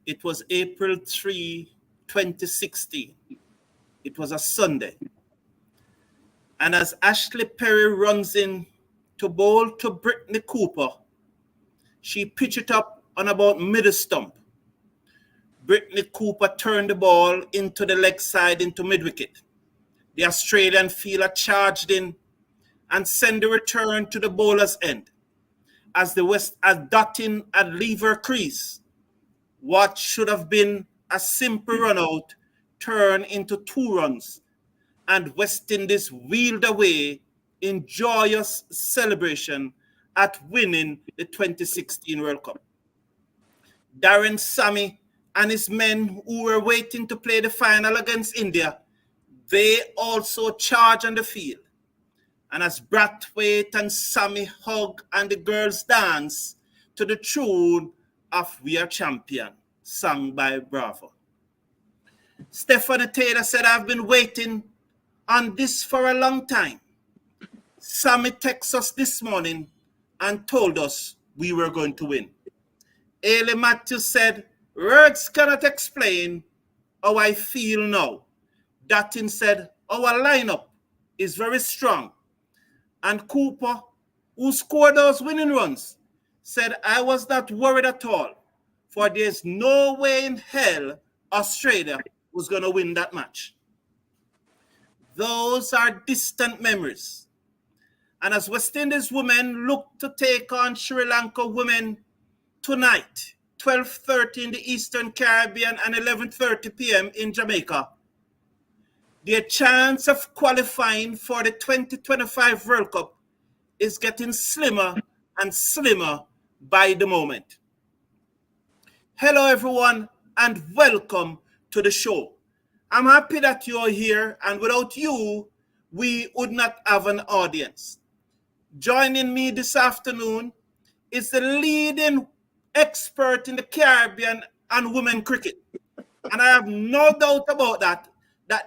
It was April 3, 2016. It was a Sunday. And as Ashley Perry runs in to bowl to Brittany Cooper, she pitched it up on about middle stump. Brittany Cooper turned the ball into the leg side into mid-wicket. The Australian fielder charged in and sent the return to the bowler's end. As Dottin had leave her crease, what should have been a simple run out turned into 2 runs, and West Indies wheeled away in joyous celebration at winning the 2016 World Cup. Darren Sammy and his men who were waiting to play the final against India, they also charged on the field. And as Brathwaite and Sammy hug and the girls dance to the tune of We Are Champion, sung by Bravo. Stephanie Taylor said, I've been waiting on this for a long time. Sammy texted us this morning and told us we were going to win. Ailey Matthews said, words cannot explain how I feel now. Dottin said, our lineup is very strong. And Cooper, who scored those winning runs, said, I was not worried at all, for there's no way in hell Australia was going to win that match. Those are distant memories. And as West Indies women look to take on Sri Lanka Women tonight, 12:30 in the Eastern Caribbean and 11:30 p.m. in Jamaica, their chance of qualifying for the 2025 World Cup is getting slimmer and slimmer by the moment. Hello, everyone, and welcome to the show. I'm happy that you're here, and without you, we would not have an audience. Joining me this afternoon is the leading expert in the Caribbean and women cricket. And I have no doubt about that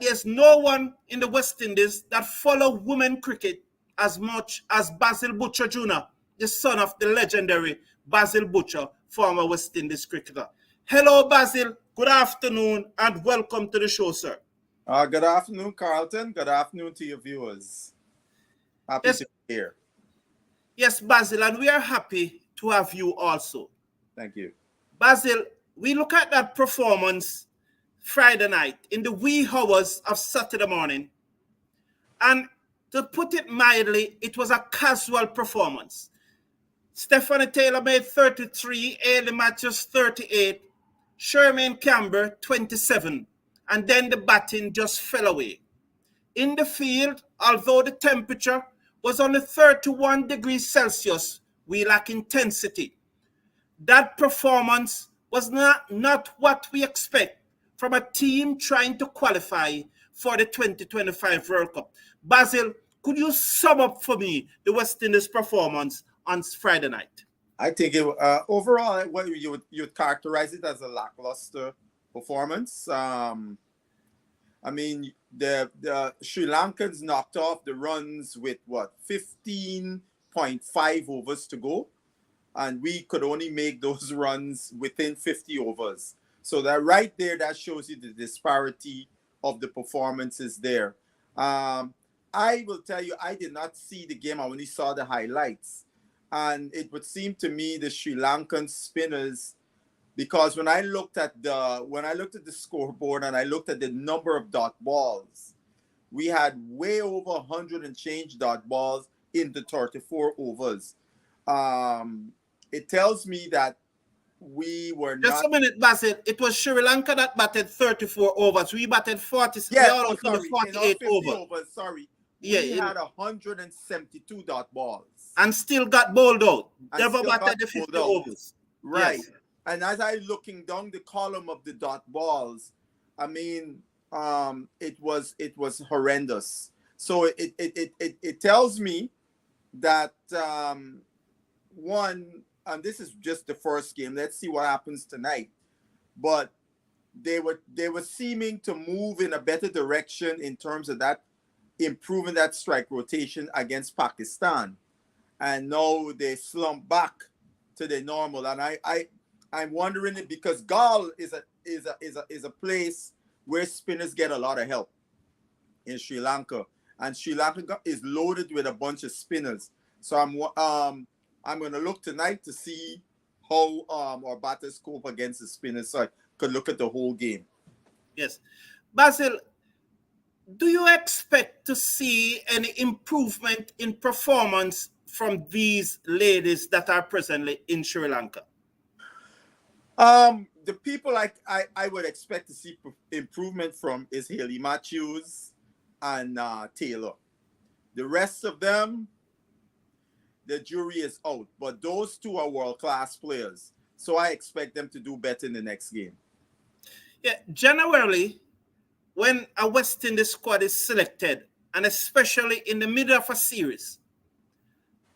there's no one in the West Indies that follow women cricket as much as Basil Butcher Jr., the son of the legendary Basil Butcher, former West Indies cricketer. Hello, Basil. Good afternoon and welcome to the show, sir. Good afternoon, Carlton. Good afternoon to your viewers. Happy to be here. Yes, Basil, and we are happy to have you also. Thank you. Basil, we look at that performance Friday night in the wee hours of Saturday morning. And to put it mildly, it was a casual performance. Stephanie Taylor made 33, Ailey Matthews 38, Shermaine Camber 27, and then the batting just fell away. In the field, although the temperature was only 31 degrees Celsius, we lack intensity. That performance was not what we expect from a team trying to qualify for the 2025 World Cup. Basil, could you sum up for me the West Indies performance on Friday night? I think overall, well, you would characterize it as a lackluster performance. I mean, the Sri Lankans knocked off the runs with 15.5 overs to go, and we could only make those runs within 50 overs. So that right there, that shows you the disparity of the performances there. I will tell you, I did not see the game. I only saw the highlights. And it would seem to me the Sri Lankan spinners, because when I looked at the scoreboard and I looked at the number of dot balls, we had way over 100 and change dot balls in the 34 overs. It tells me that we were not... Just a minute, Basil. It was Sri Lanka that batted 34 overs. We batted 40. Yes, we all sorry. 48 overs. Sorry. Yeah, we had 172 dot balls. And still got bowled out. Never batted the 50 overs. Right. Yes. And as I looking down the column of the dot balls, I mean, it was horrendous. So it tells me that one, and this is just the first game. Let's see what happens tonight. But they were seeming to move in a better direction in terms of that, improving that strike rotation against Pakistan. And now they slump back to the normal. And I'm wondering it because Galle is a place where spinners get a lot of help in Sri Lanka, and Sri Lanka is loaded with a bunch of spinners. So I'm going to look tonight to see how our batters cope against the spinners, so I could look at the whole game. Yes, Basil, do you expect to see any improvement in performance from these ladies that are presently in Sri Lanka? The people I would expect to see improvement from is Haley Matthews and Taylor. The rest of them, the jury is out. But those two are world-class players. So I expect them to do better in the next game. Yeah, generally, when a West Indies squad is selected, and especially in the middle of a series,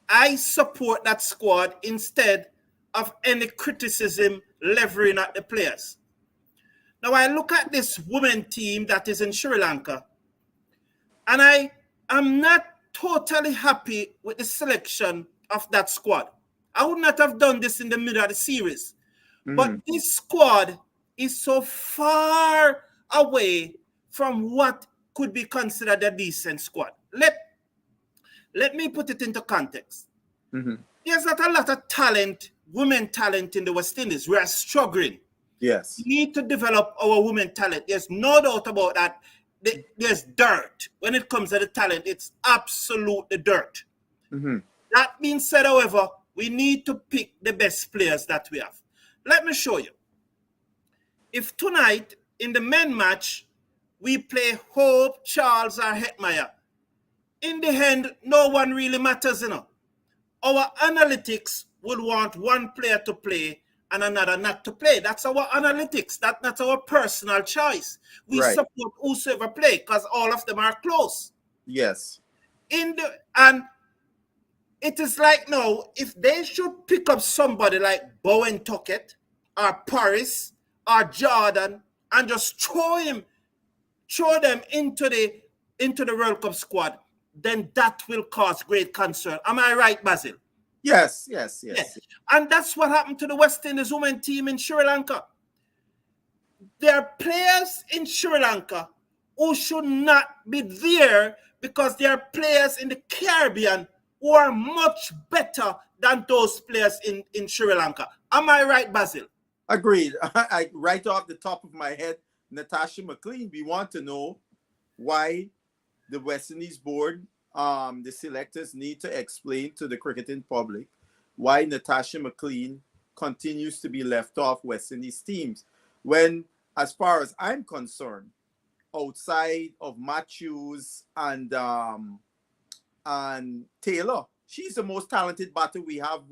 I support that squad instead of any criticism leveraging at the players. Now, I look at this women team that is in Sri Lanka, and I am not totally happy with the selection of that squad. I would not have done this in the middle of the series. But this squad is so far away from what could be considered a decent squad. Let me put it into context. There's not a lot of talent, women talent in the West Indies. We are struggling. Yes. We need to develop our women talent. There's no doubt about that. There's dirt. When it comes to the talent, it's absolutely dirt. That being said, however, we need to pick the best players that we have. Let me show you. If tonight, in the men match, we play Hope, Charles, or Hetmeyer, in the end, no one really matters, you know. Our analytics will want one player to play and another not to play. That's our analytics. That's not our personal choice. We support whosoever play because all of them are close. Yes. And it is like now, if they should pick up somebody like Bowen Tuckett or Paris or Jordan and just throw them into the World Cup squad, then that will cause great concern. Am I right, Basil? Yes. And that's what happened to the West Indies women team in Sri Lanka. There are players in Sri Lanka who should not be there because there are players in the Caribbean who are much better than those players in Sri Lanka. Am I right, Basil? Agreed. Right off the top of my head, Natasha McLean, we want to know why the West Indies board, the selectors need to explain to the cricketing public why Natasha McLean continues to be left off West Indies teams. When, as far as I'm concerned, outside of Matthews and Taylor, she's the most talented batter we have,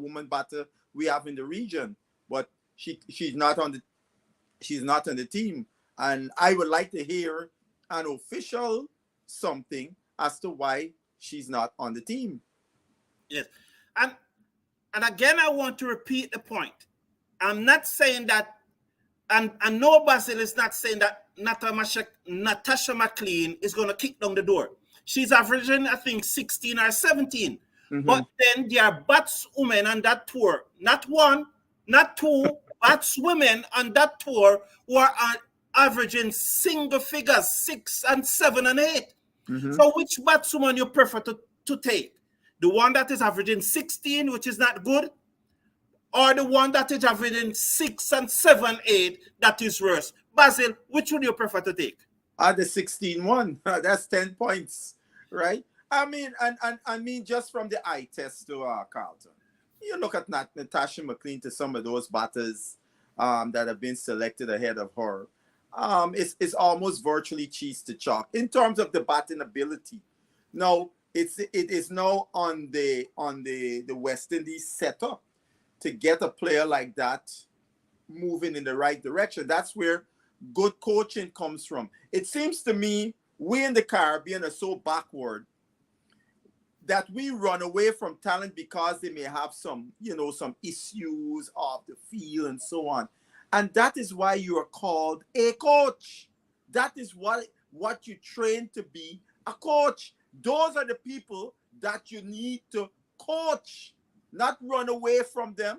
woman batter we have in the region. But she's not on the team, and I would like to hear an official something as to why she's not on the team. Yes, and again, I want to repeat the point. I'm not saying that, and no, Basil is not saying that Natasha McLean is going to kick down the door. She's averaging, I think, 16 or 17. But then there are batswomen on that tour, not one, not two, batswomen on that tour who are averaging single figures, 6 and 7 and 8. So which batswoman you prefer to take? The one that is averaging 16, which is not good, or the one that is averaging 6 and 7, 8, that is worse? Basil, which would you prefer to take? The 16 one. That's 10 points, right? I mean, just from the eye test to Carlton. You look at Natasha McLean to some of those batters that have been selected ahead of her. It's almost virtually cheese to chalk in terms of the batting ability. Now, it is now on the West Indies setup to get a player like that moving in the right direction. That's where good coaching comes from. It seems to me we in the Caribbean are so backward that we run away from talent because they may have some issues off the field and so on. And that is why you are called a coach. That is what you train to be, a coach. Those are the people that you need to coach, not run away from them.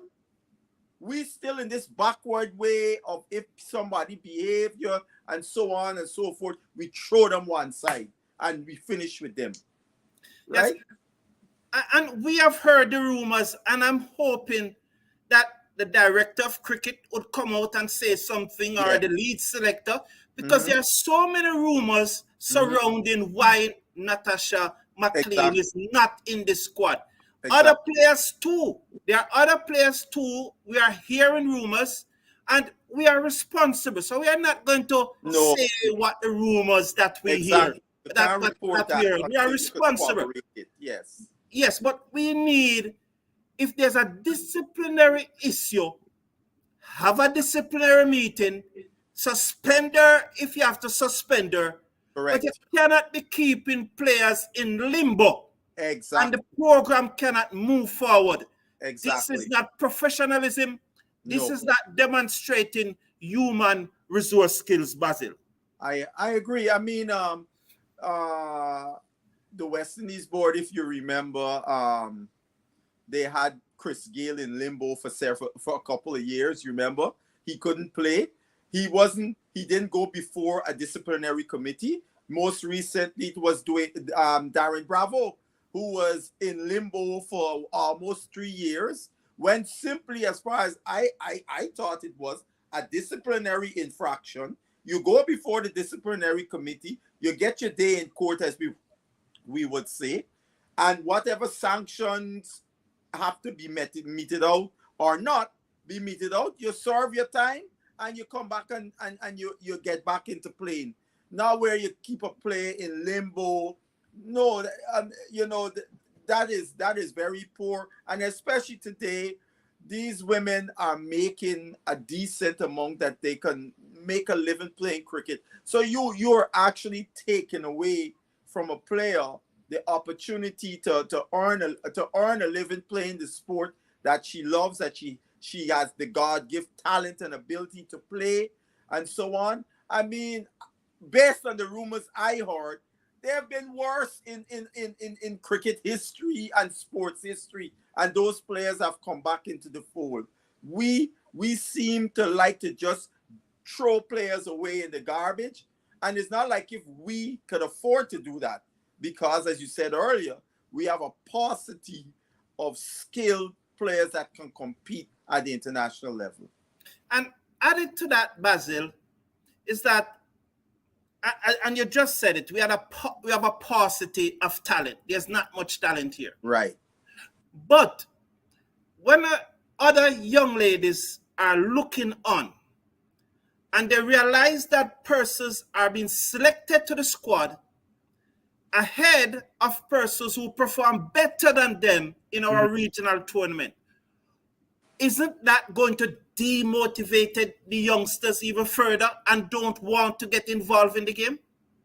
we still in this backward way of if somebody behavior and so on and so forth, we throw them one side and we finish with them. Right? Yes. And we have heard the rumors, and I'm hoping that the director of cricket would come out and say something, or the lead selector, because there are so many rumors surrounding why Natasha McLean is not in the squad. Other players too. There are other players too. We are hearing rumors, and we are responsible. So we are not going to say what the rumors that we hear. We are responsible. Yes. Yes, but we need, if there's a disciplinary issue, have a disciplinary meeting, suspend her if you have to suspend her. Correct. But you cannot be keeping players in limbo. Exactly. And the program cannot move forward. Exactly. This is not professionalism. This is not demonstrating human resource skills, Basil. I agree. I mean, the West Indies board, if you remember, they had Chris Gayle in limbo for a couple of years. You remember? He couldn't play. He didn't go before a disciplinary committee. Most recently, it was Darren Bravo, who was in limbo for almost 3 years, when simply, as far as I thought it was a disciplinary infraction. You go before the disciplinary committee, you get your day in court, as we would say, and whatever sanctions have to be meted out or not be meted out, you serve your time and you come back and you get back into playing. Now where you keep a player in limbo, no, that is very poor. And especially today, these women are making a decent amount that they can make a living playing cricket. So you're actually taking away from a player the opportunity to earn a living playing the sport that she loves, that she has the God-gift talent and ability to play, and so on. I mean, based on the rumors I heard, they have been worse in cricket history and sports history, and those players have come back into the fold. We seem to like to just throw players away in the garbage, and it's not like if we could afford to do that, because as you said earlier, we have a paucity of skilled players that can compete at the international level. And added to that, Basil, is that, and you just said it, we have a paucity of talent. There's not much talent here. Right. But when other young ladies are looking on and they realize that persons are being selected to the squad ahead of persons who perform better than them in our regional tournament, isn't that going to demotivate the youngsters even further and don't want to get involved in the game?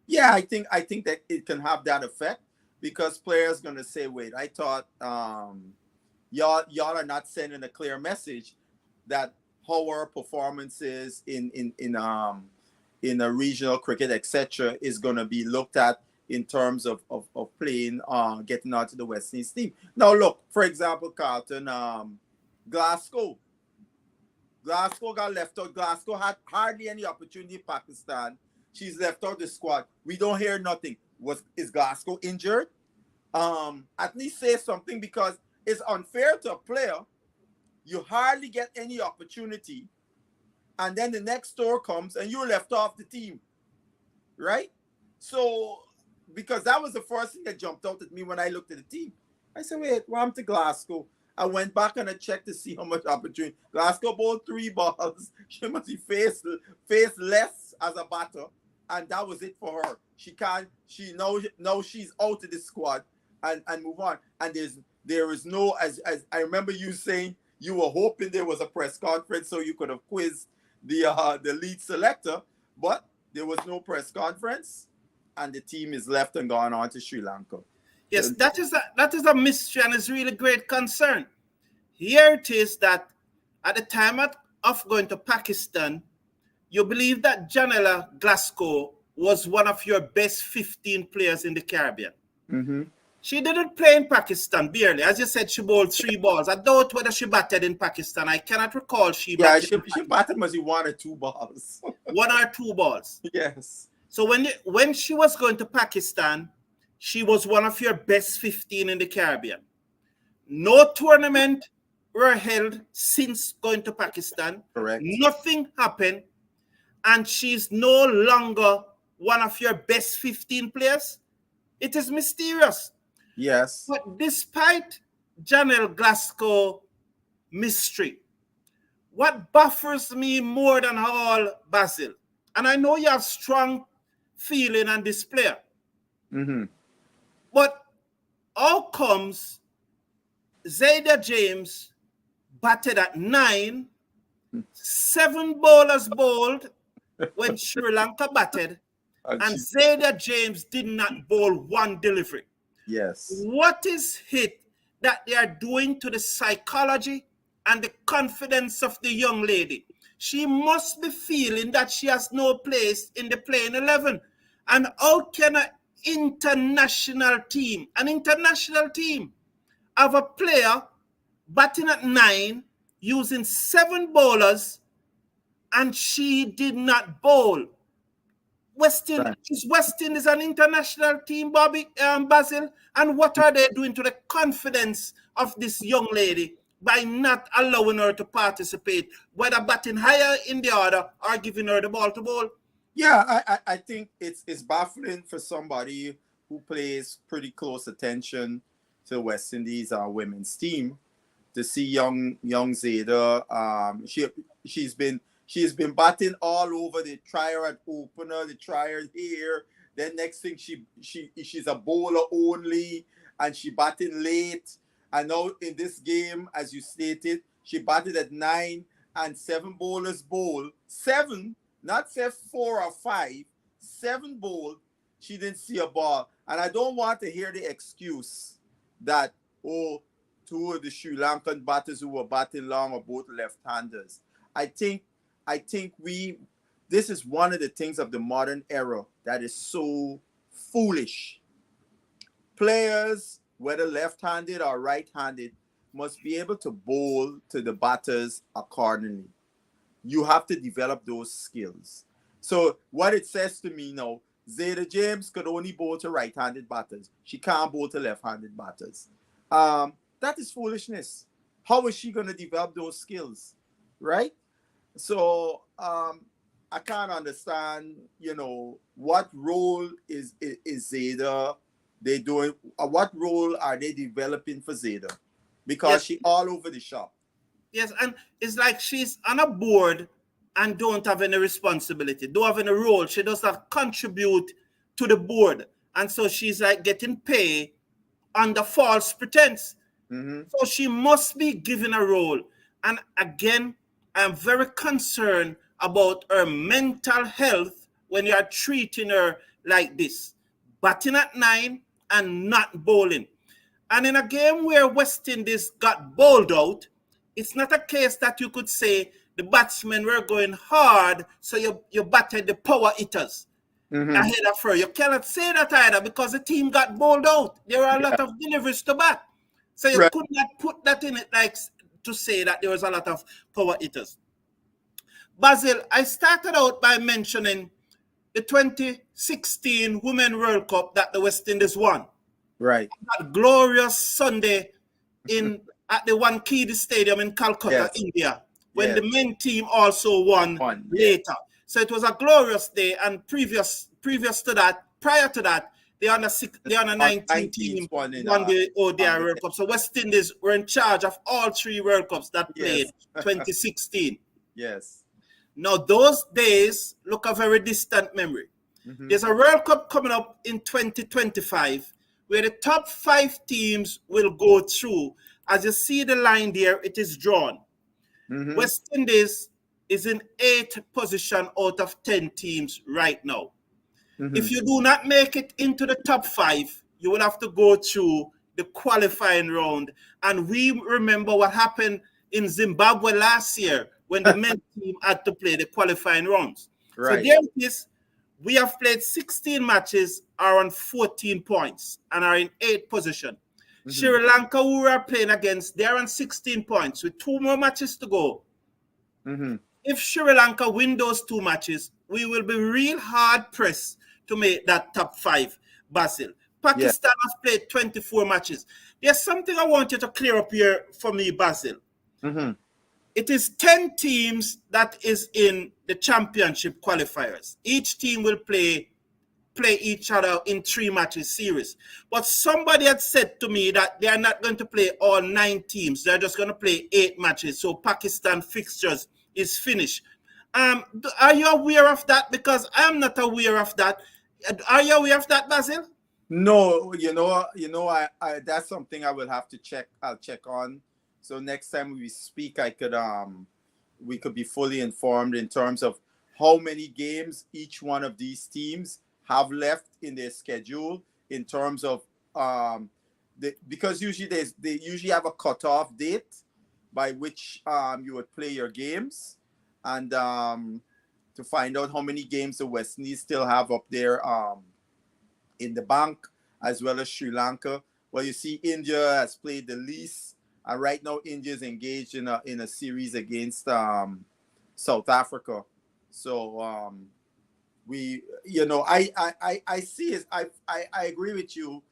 Yeah, I think that it can have that effect, because players going to say, wait, I thought y'all are not sending a clear message that how our performances in a regional cricket, etc., is going to be looked at in terms of playing, getting onto the West Indies team. Now, look, for example, Carlton, Glasgow got left out. Glasgow had hardly any opportunity in Pakistan. She's left out the squad. We don't hear nothing. Is Glasgow injured? At least say something, because it's unfair to a player. You hardly get any opportunity, and then the next tour comes and you're left off the team, right? So, because that was the first thing that jumped out at me when I looked at the team. I said, wait, well, I'm to Glasgow. I went back and I checked to see how much opportunity. Glasgow bowled 3 balls. She must be faced less as a batter, and that was it for her. Now she's out of the squad and move on. And there is no, as I remember you saying, you were hoping there was a press conference so you could have quizzed the lead selector, but there was no press conference, and the team is left and gone on to Sri Lanka. Yes, that is a mystery, and it's really great concern. Here it is that at the time of going to Pakistan, you believe that Janela Glasgow was one of your best 15 players in the Caribbean. Mm-hmm. She didn't play in Pakistan, barely. As you said, she bowled 3 balls. I doubt whether she batted in Pakistan. I cannot recall she batted. She batted must be 1 or 2 balls. 1 or 2 balls. Yes. So when she was going to Pakistan, she was one of your best 15 in the Caribbean. No tournament were held since going to Pakistan. Correct. Nothing happened. And she's no longer one of your best 15 players. It is mysterious. Yes. But despite Janelle Glasgow mystery, what baffles me more than all, Basil, and I know you have strong feeling on this player, but how comes Zaida James batted at 9, 7 bowlers bowled when Sri Lanka batted, and Zaida James did not bowl 1 delivery? Yes. What is it that they are doing to the psychology and the confidence of the young lady? She must be feeling that she has no place in the playing 11. And how can an international team have a player batting at 9, using 7 bowlers, and she did not bowl? West Indies an international team, Basil, and what are they doing to the confidence of this young lady by not allowing her to participate, whether batting higher in the order or giving her the ball to bowl? Yeah, I think it's baffling for somebody who plays pretty close attention to the West Indies women's team to see young Zaida. She's been batting all over. They try her at opener, they try her here. Then next thing she's a bowler only, and she batting late. And now in this game, as you stated, she batted at 9 and 7 bowlers bowl. 7, not say 4 or 5, 7 bowled. She didn't see a ball. And I don't want to hear the excuse that, 2 of the Sri Lankan batters who were batting long are both left-handers. I think this is one of the things of the modern era that is so foolish. Players, whether left-handed or right-handed, must be able to bowl to the batters accordingly. You have to develop those skills. So what it says to me now, Zaida James could only bowl to right-handed batters. She can't bowl to left-handed batters. That is foolishness. How is she going to develop those skills, right? So I can't understand, what role is Zaida they doing? What role are they developing for Zaida? Because she all over the shop. Yes, and it's like she's on a board and don't have any responsibility, don't have any role. She does not contribute to the board. And so she's like getting paid under false pretense. So she must be given a role. And again, I'm very concerned about her mental health when you are treating her like this. Batting at 9 and not bowling. And in a game where West Indies got bowled out, it's not a case that you could say the batsmen were going hard, so you batted the power hitters ahead of her. You cannot say that either because the team got bowled out. There were a lot of deliveries to bat. So you could not put that in it like to say that there was a lot of power hitters. Basil, I started out by mentioning the 2016 Women World Cup that the West Indies won. Right. That glorious Sunday at the Wankhede Stadium in Calcutta, India, when the men team also won later. So it was a glorious day, and previous to that, prior to that, the under 19 team won the ODI World Cup. So West Indies were in charge of all 3 World Cups that played 2016. Yes. Now those days look a very distant memory. There's a World Cup coming up in 2025 where the top 5 teams will go through. As you see the line there, it is drawn. West Indies is in 8th position out of 10 teams right now. If you do not make it into the top 5, you will have to go through the qualifying round. And we remember what happened in Zimbabwe last year when the men's team had to play the qualifying rounds. So there it is. We have played 16 matches, are on 14 points, and are in 8th position. Sri Lanka, who we are playing against, they're on 16 points with 2 more matches to go. If Sri Lanka win those 2 matches, we will be real hard pressed to make that top 5, Basil. Pakistan has played 24 matches. There's something I want you to clear up here for me, Basil. It is 10 teams that is in the championship qualifiers. Each team will play each other in 3 matches series. But somebody had said to me that they are not going to play all 9 teams. They're just going to play 8 matches. So Pakistan fixtures is finished. Are you aware of that? Because I'm not aware of that. Are you aware of that, Basil? No, I that's something I will have to check. I'll check on. So next time we speak, we could be fully informed in terms of how many games each one of these teams have left in their schedule, in terms of because usually they usually have a cutoff date by which you would play your games, and to find out how many games the West Indies still have up there in the bank, as well as Sri Lanka. Well, you see, India has played the least, and right now India is engaged in a series against South Africa. So I see it. I agree with you.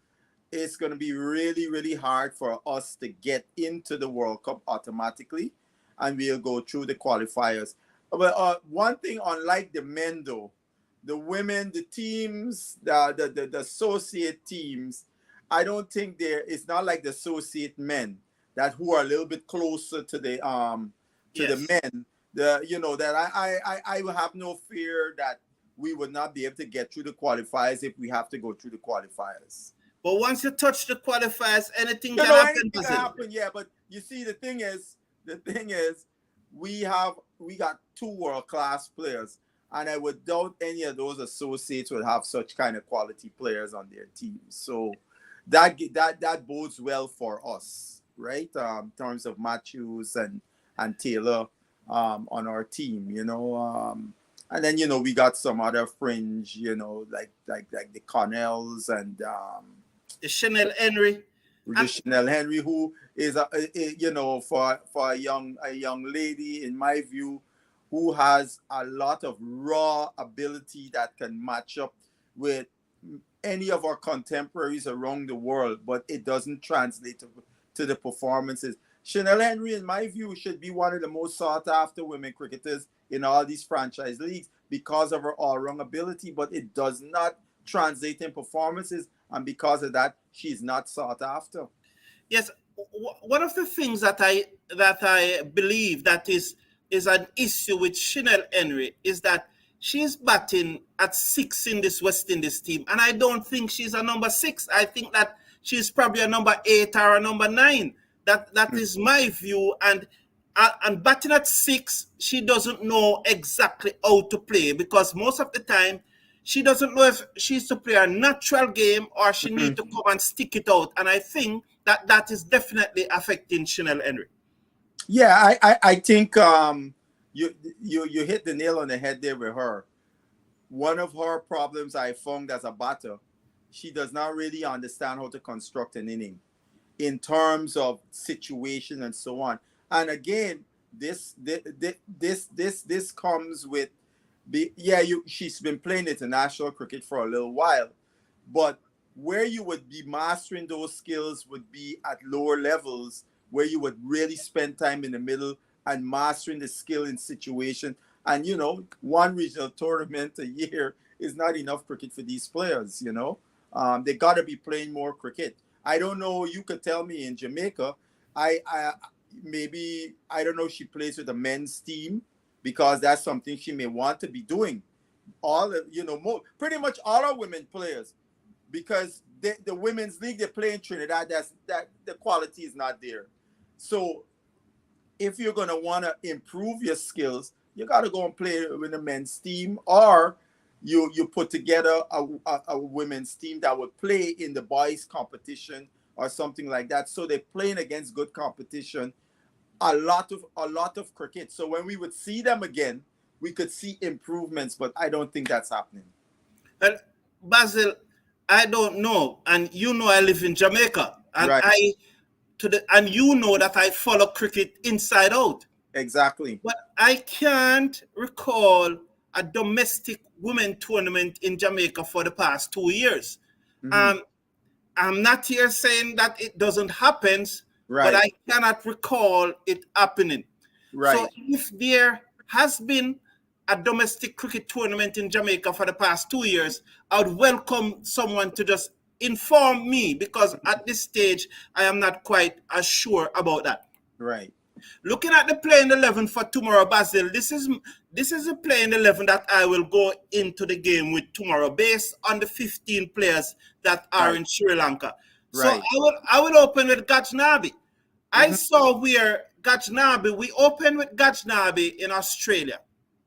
It's going to be really, really hard for us to get into the World Cup automatically, and we'll go through the qualifiers. But one thing, unlike the men, though, the women, the teams, the associate teams, I don't think it's not like the associate men who are a little bit closer to the the men. I will have no fear that we would not be able to get through the qualifiers if we have to go through the qualifiers. But once you touch the qualifiers, anything can happen. Anything can happen, yeah. But you see, the thing is, we got 2 world-class players, and I would doubt any of those associates would have such kind of quality players on their teams. So that bodes well for us, right? In terms of Matthews and Taylor on our team, and then we got some other fringe, like the Connells and the Chanel Henry. Chanel Henry, who is for a young lady, in my view, who has a lot of raw ability that can match up with any of our contemporaries around the world, but it doesn't translate to the performances. Chanel Henry, in my view, should be one of the most sought after women cricketers in all these franchise leagues because of her all-round ability, but it does not translate in performances, and because of that, she's not sought after. Yes, one of the things that I believe that is an issue with Chanel Henry is that she's batting at 6 in this West Indies team, and I don't think she's a number 6. I think that she's probably a number 8 or a number 9. That is my view, and batting at 6, she doesn't know exactly how to play, because most of the time she doesn't know if she's to play a natural game or she needs to come and stick it out. And I think that is definitely affecting Chanel Henry. Yeah, I think you hit the nail on the head there with her. One of her problems I found as a batter, she does not really understand how to construct an inning in terms of situation and so on. And again, this comes with she's been playing international cricket for a little while, but where you would be mastering those skills would be at lower levels, where you would really spend time in the middle and mastering the skill in situation. And one regional tournament a year is not enough cricket for these players. They got to be playing more cricket. I don't know. You could tell me in Jamaica. I don't know. She plays with the men's team, because that's something she may want to be doing. Pretty much all our women players, because the women's league they play in Trinidad, that the quality is not there. So if you're gonna want to improve your skills, you got to go and play with the men's team, or you put together a women's team that would play in the boys competition or something like that. So they're playing against good competition. A lot of cricket. So when we would see them again, we could see improvements, but I don't think that's happening. Well, Basil, I don't know, and you know I live in Jamaica, and Right. and you know that I follow cricket inside out. Exactly. But I can't recall a domestic women tournament in Jamaica for the past 2 years. Mm-hmm. Um, I'm not here saying that it doesn't happen, but Right. I cannot recall it happening. So Right. if there has been a domestic cricket tournament in Jamaica for the past 2 years, I would welcome someone to just inform me, because at this stage, I am not quite as sure about that. Right. Looking at the playing 11 for tomorrow, Basil, this is a playing 11 that I will go into the game with tomorrow, based on the 15 players that are Right. in Sri Lanka. So Right. I will open with Gajnabi. I Mm-hmm. saw where we opened with Gajnabi in Australia.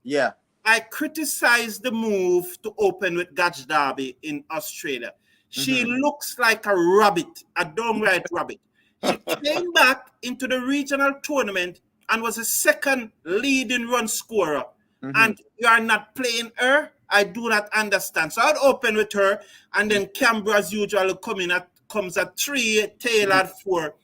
Yeah. I criticized the move to open with Gajnabi in Australia. She Mm-hmm. looks like a rabbit, a downright rabbit. She came back into the regional tournament and was a second leading run scorer. Mm-hmm. And you are not playing her? I do not understand. So I'd open with her, and then Canberra, as usual, comes at 3, Taylor Mm-hmm. at 4.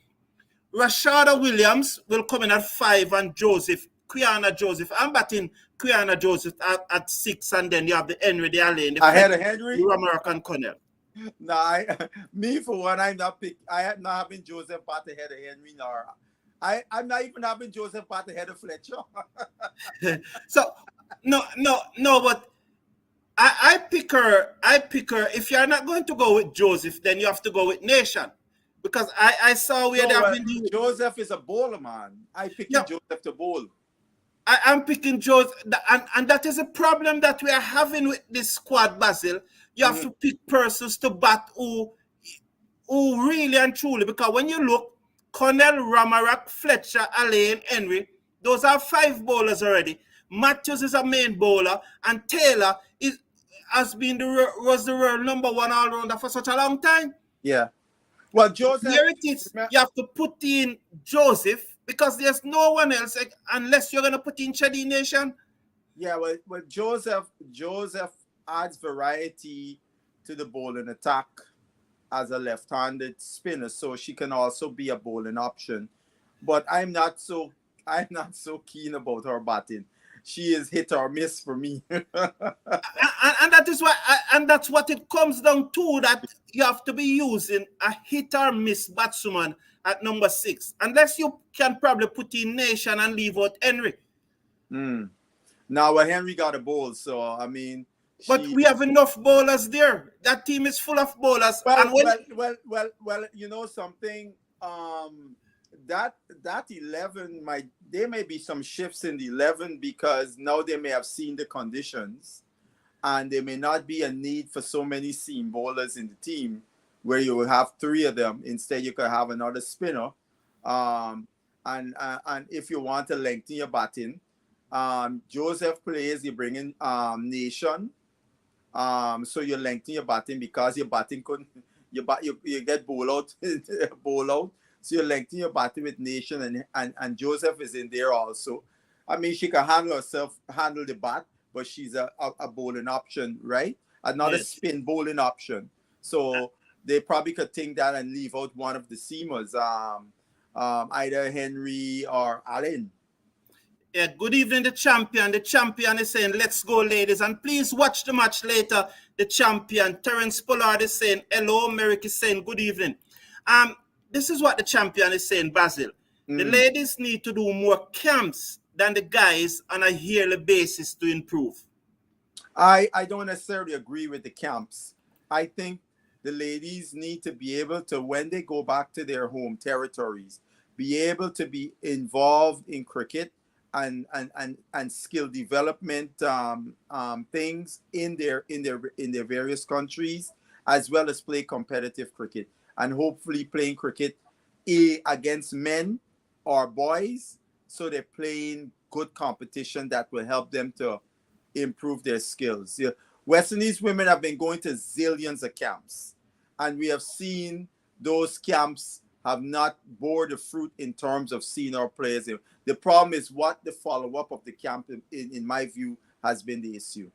Rashada Williams will come in at 5, and Quiana Joseph. I'm batting Quiana Joseph at 6, and then you have the Henry, the Alley, the Fletcher, Ahead of Henry. the Romerick, and Connell. No, me for one, I'm not pick. I am not having Joseph Pat ahead of Henry, nor I'm not even having Joseph Pat ahead of Fletcher. So no, but I pick her. If you're not going to go with Joseph, then you have to go with Nation, because I saw where they No, have been doing. Joseph is a bowler, man. I picking Yeah, Joseph to bowl. I'm picking Joseph, and that is a problem that we are having with this squad, Basil. You have Mm-hmm. to pick persons to bat who really and truly, because when you look, Connell, Ramarak, Fletcher, Alain, Henry, those are 5 bowlers already. Matthews is a main bowler, and Taylor was the world number 1 all rounder for such a long time. Yeah. Well, So Joseph. here it is. You have to put in Joseph, because there's no one else, unless you're gonna put in Chedi Nation. Yeah. Well, Joseph adds variety to the bowling attack as a left-handed spinner, so she can also be a bowling option. But I'm not so keen about her batting. She is hit or miss for me. And that is why, and that's what it comes down to, that you have to be using a hit or miss batsman at number 6, unless you can probably put in Nation and leave out Henry. Now, Henry got a bowl, so I mean, but we have enough bowlers there. That team is full of bowlers. Well. You know something. That 11 there may be some shifts in the 11, because now they may have seen the conditions, and there may not be a need for so many seam bowlers in the team, where you will have 3 of them. Instead, you could have another spinner. And if you want to lengthen your batting, Joseph plays, you bring in Nation. So you lengthen your batting, because your batting couldn't, you get bowl out. So you lengthen your batting with Nation, and Joseph is in there also. I mean, she can handle the bat, but she's a bowling option, right? Another spin bowling option. So they probably could think that and leave out one of the seamers, either Henry or Allen. Yeah, good evening, the champion. The champion is saying, let's go, ladies. And please watch the match later. The champion, Terence Pollard, is saying, hello. Merrick is saying, good evening. This is what the champion is saying, Basil. The ladies need to do more camps than the guys on a yearly basis to improve. I don't necessarily agree with the camps. I think the ladies need to be able to, when they go back to their home territories, be able to be involved in cricket and skill development things in their various countries, as well as play competitive cricket, and hopefully playing cricket against men or boys, so they're playing good competition that will help them to improve their skills. Yeah. West Indies women have been going to zillions of camps, and we have seen those camps have not bore the fruit in terms of senior players. The problem is what the follow-up of the camp, in my view, has been the issue.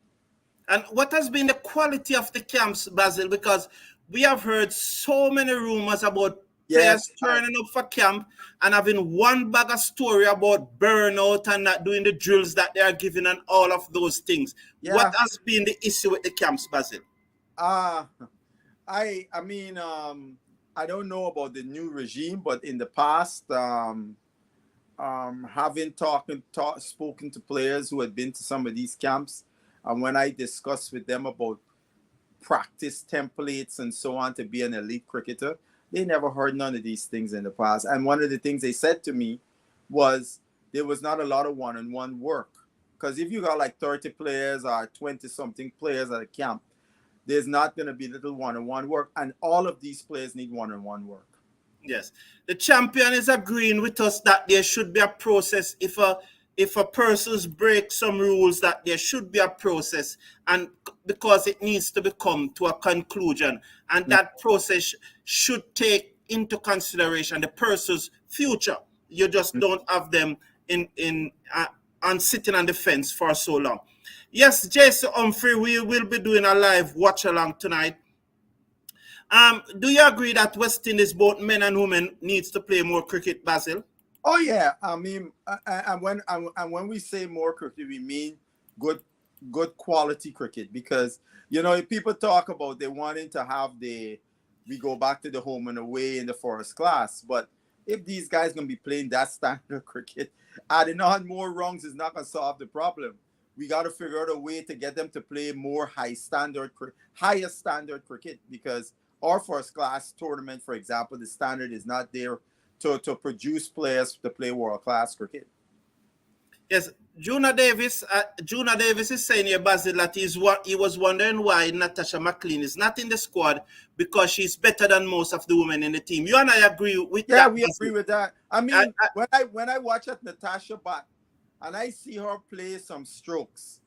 And what has been the quality of the camps, Basil? Because we have heard so many rumors about players Yes, turning up for camp and having one bag of story about burnout and not doing the drills that they are giving and all of those things. What yeah. has been the issue with the camps, Basil? Uh I mean, I don't know about the new regime, but in the past, having spoken to players who had been to some of these camps, and when I discussed with them about practice templates and so on to be an elite cricketer, they never heard none of these things in the past. And one of the things they said to me was there was not a lot of one-on-one work. Because if you got like 30 players or 20 something players at a camp, there's not going to be little one-on-one work. And all of these players need one-on-one work. Yes, the champion is agreeing with us that there should be a process. If a person's break some rules, that there should be a process, and because it needs to become to a conclusion, and that process should take into consideration the person's future. You just don't have them in on sitting on the fence for so long. Yes, Jason Humphrey, we will be doing a live watch along tonight. Do you agree that West Indies, both men and women, needs to play more cricket, Basil? Oh yeah, I mean, and when we say more cricket, we mean good quality cricket, because if people talk about they wanting to have we go back to the home and away in the first class, but if these guys gonna be playing that standard cricket, adding on more rungs is not gonna solve the problem. We got to figure out a way to get them to play more higher standard cricket, because our first class tournament, for example, the standard is not there to produce players to play world-class cricket. Yes, Juna Davis is saying here, Basil, that he was wondering why Natasha McLean is not in the squad, because she's better than most of the women in the team. You and I agree with that. Yeah, we agree with that. I mean, when I watch at Natasha bat and I see her play some strokes,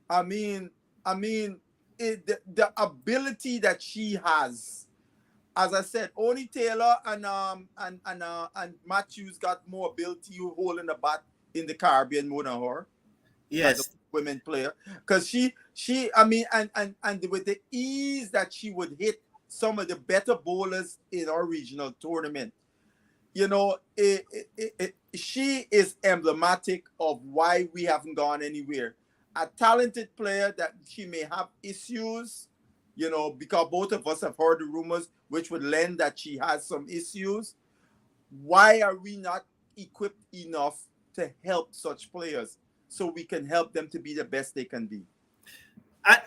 I mean, the ability that she has. As I said, only Taylor and Matthews got more ability holding the bat in the Caribbean more than her. Yes, as a women player, because she I mean, and with the ease that she would hit some of the better bowlers in our regional tournament, she is emblematic of why we haven't gone anywhere. A talented player that she may have issues, because both of us have heard the rumors, which would lend that she has some issues. Why are we not equipped enough to help such players so we can help them to be the best they can be?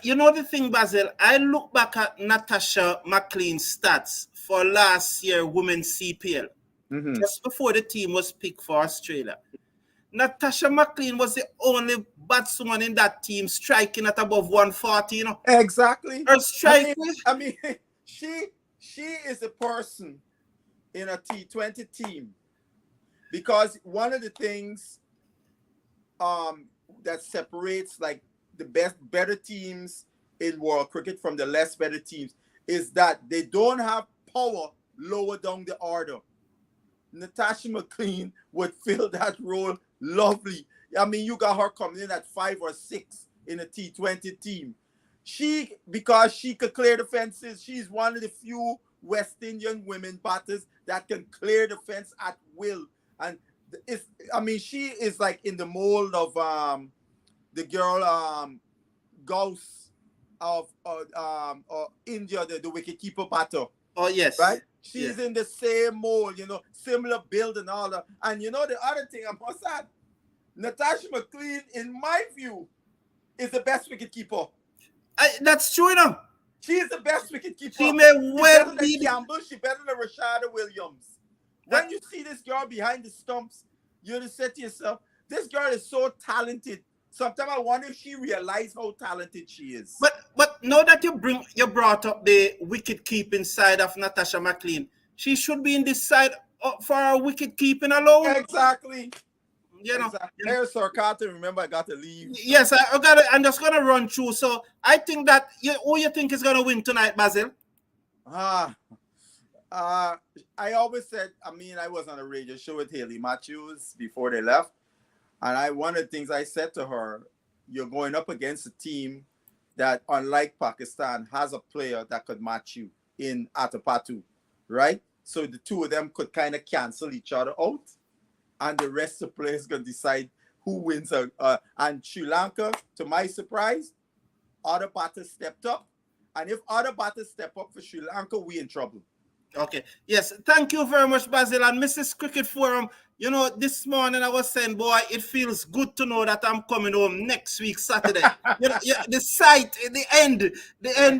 The thing, Basil, I look back at Natasha McLean's stats for last year Women's CPL, just before the team was picked for Australia. Natasha McLean was the only batswoman in that team striking at above 140, Exactly. Her strike. I mean, she is a person in a T20 team, because one of the things that separates like the better teams in world cricket from the less better teams is that they don't have power lower down the order. Natasha McLean would fill that role lovely. I mean, you got her coming in at 5 or 6 in a T20 team. Because she could clear the fences, she's one of the few West Indian women batters that can clear the fence at will. And she is like in the mold of the girl Gauss of India, the wicketkeeper batter. Oh yes, right. She's in the same mold, similar build and all that. And the other thing I must add, Natasha McLean, in my view, is the best wicketkeeper. That's true, She is the best wicketkeeper. She may well be Campbell. She better than Rashada Williams. When you see this girl behind the stumps, you just say to yourself, this girl is so talented. Sometimes I wonder if she realized how talented she is. But now that you brought up the wicket keeping side of Natasha McLean, she should be in this side for her wicket keeping alone. Exactly. Exactly. There's Sir Carter. Remember, I got to leave. Yes, I'm just gonna run through. So I think that who you think is gonna win tonight, Basil? I always said, I was on a radio show with Haley Matthews before they left. And one of the things I said to her, you're going up against a team that unlike Pakistan has a player that could match you in Atapatu, right? So the two of them could kind of cancel each other out, and the rest of the players can decide who wins. And Sri Lanka, to my surprise, other batters stepped up. And if other batters step up for Sri Lanka, we in trouble. Okay. Yes. Thank you very much, Basil. And Mrs. Cricket Forum, you know, this morning I was saying, boy, it feels good to know that I'm coming home next week, Saturday. You know, yeah, the sight, the end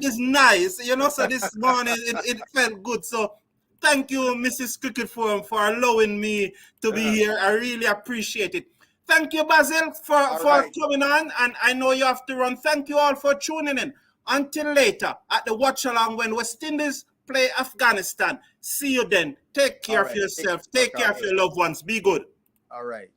is nice. You know, so this morning it felt good. So thank you, Mrs. Cricket Forum, for allowing me to be here. I really appreciate it. Thank you, Basil, for coming on. And I know you have to run. Thank you all for tuning in. Until later, at the watch along when West Indies play Afghanistan. See you then. Take care of yourself. Take care of your loved ones. Be good. All right.